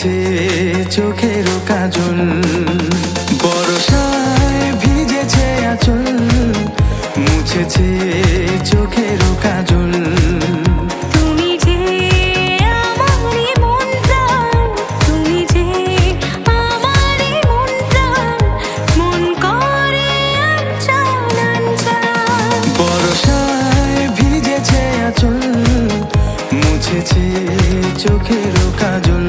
মুছেছে চোখের কাজল, বর্ষায় ভিজেছে আঁচল, মুছেছে চোখের কাজল। মুছেছে চোখের কাজল।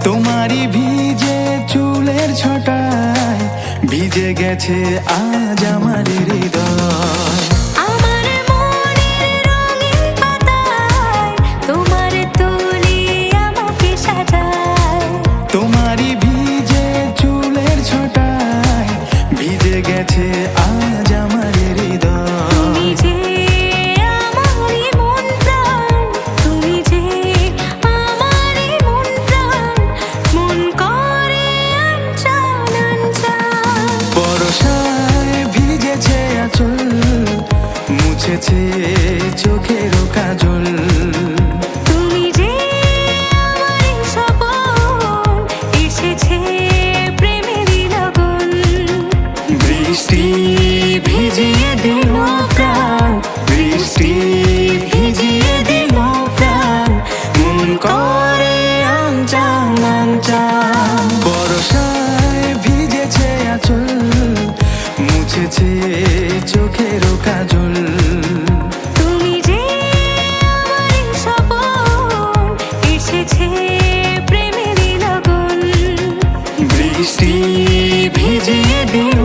তোমারই ভিজে চুলের ছটায় ভিজে গেছে আজ আমার হৃদয়। আমার মনের রঙিন পাতায় তোমার তুলি আমাকে সাজায়। তোমারই ভিজে চুলের ছটায় ভিজে গেছে আজ আমার হৃদয়। মুছেছে চোখের কাজল। তুমি যে আমার স্বপন, এসেছে প্রেমের লগন। বৃষ্টি ভিজিয়ে দিল প্রাণ, বৃষ্টি ভিজিয়ে দিল প্রাণ, মন করে আনচান আনচান। বর্ষায় ভিজেছে আঁচল, মুছেছে চোখের কাজল। তুমি যে আমার স্বপন, এসেছে প্রেমের লগন। বৃষ্টি ভিজিয়ে দিল